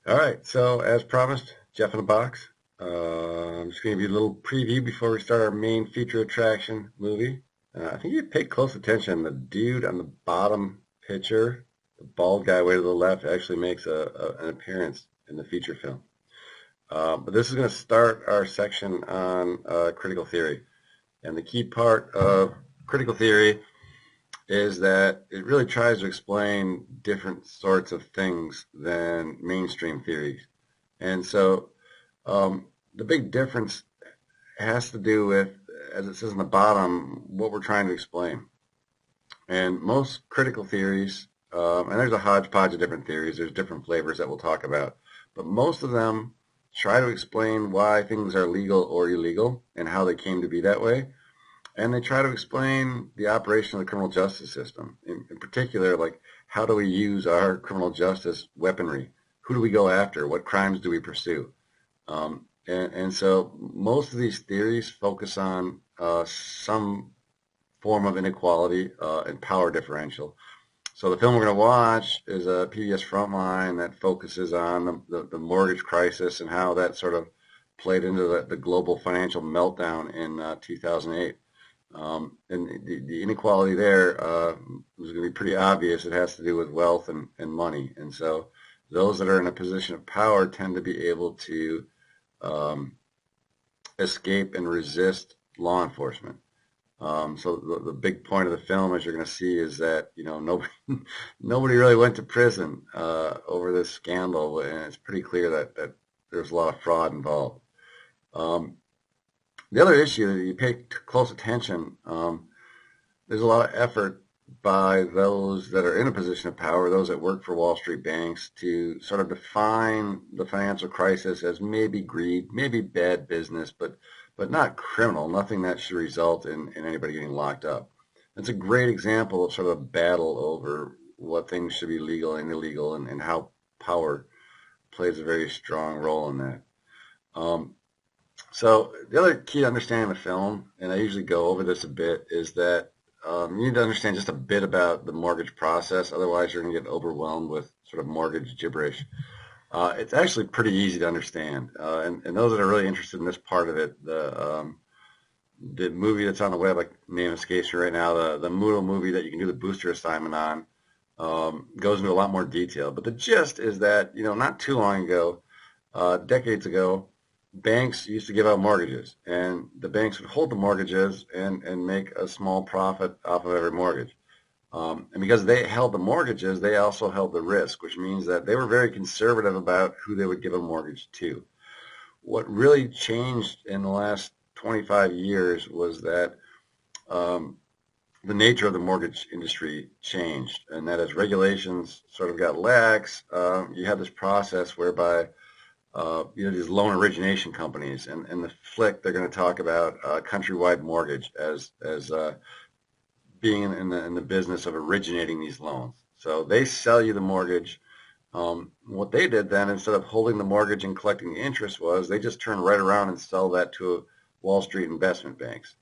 All right, so as promised, Jeff in a box. I'm just going to give you a little preview before we start our main feature attraction movie. I think you paid close attention. The dude on the bottom picture, the bald guy way to the left, actually makes an appearance in the feature film. But this is going to start our section on critical theory. And the key part of critical theory is that it really tries to explain different sorts of things than mainstream theories. And so the big difference has to do with, as it says in the bottom, what we're trying to explain. And most critical theories, and there's a hodgepodge of different theories, there's different flavors that we'll talk about, but most of them try to explain why things are legal or illegal and how they came to be that way. And they try to explain the operation of the criminal justice system. In particular, like how do we use our criminal justice weaponry? Who do we go after? What crimes do we pursue? And so most of these theories focus on some form of inequality and power differential. So the film we're going to watch is a PBS Frontline that focuses on the mortgage crisis and how that sort of played into the global financial meltdown in 2008. And the inequality there is going to be pretty obvious. It has to do with wealth and money. And so those that are in a position of power tend to be able to um, escape and resist law enforcement. So the big point of the film, as you're going to see, is that nobody nobody really went to prison over this scandal, and it's pretty clear that there's a lot of fraud involved. Um, the other issue that you pay close attention, there's a lot of effort by those that are in a position of power, those that work for Wall Street banks, to sort of define the financial crisis as maybe greed, maybe bad business, but not criminal, nothing that should result in anybody getting locked up. It's a great example of sort of a battle over what things should be legal and illegal and how power plays a very strong role in that. Um, so the other key to understanding the film, and I usually go over this a bit, is that you need to understand just a bit about the mortgage process. Otherwise, you're going to get overwhelmed with sort of mortgage gibberish. It's actually pretty easy to understand. And those that are really interested in this part of it, the movie that's on the web, like name escapes me right now, the Moodle movie that you can do the booster assignment on, goes into a lot more detail. But the gist is that, not too long ago, decades ago, banks used to give out mortgages, and the banks would hold the mortgages and make a small profit off of every mortgage. And because they held the mortgages, they also held the risk, which means that they were very conservative about who they would give a mortgage to. What really changed in the last 25 years was that um, the nature of the mortgage industry changed, and that as regulations sort of got lax, you had this process whereby these loan origination companies, and in the flick they're going to talk about Countrywide Mortgage as being in the business of originating these loans. So they sell you the mortgage. What they did then, instead of holding the mortgage and collecting the interest, was they just turned right around and sell that to Wall Street investment banks.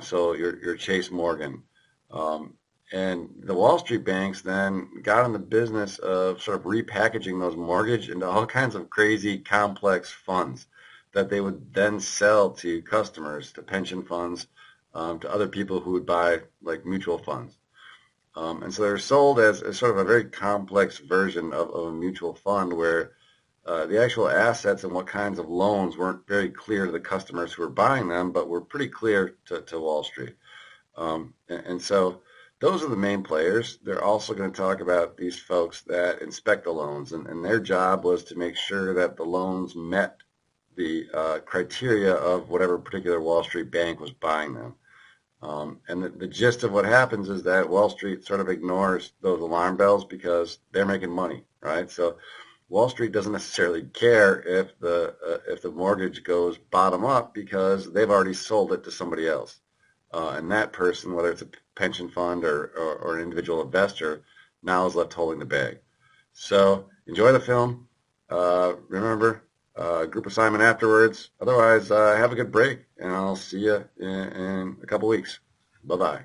So your Chase Morgan. Um, and the Wall Street banks then got in the business of sort of repackaging those mortgage into all kinds of crazy complex funds that they would then sell to customers, to pension funds, to other people who would buy like mutual funds. And so they're sold as sort of a very complex version of a mutual fund where the actual assets and what kinds of loans weren't very clear to the customers who were buying them, but were pretty clear to Wall Street. And so those are the main players. They're also going to talk about these folks that inspect the loans, and their job was to make sure that the loans met the criteria of whatever particular Wall Street bank was buying them. And the gist of what happens is that Wall Street sort of ignores those alarm bells because they're making money, right? So Wall Street doesn't necessarily care if the mortgage goes bottom up because they've already sold it to somebody else. And that person, whether it's a pension fund or an individual investor, now is left holding the bag. So enjoy the film. Remember, group assignment afterwards. Otherwise, have a good break, and I'll see you in a couple weeks. Bye-bye.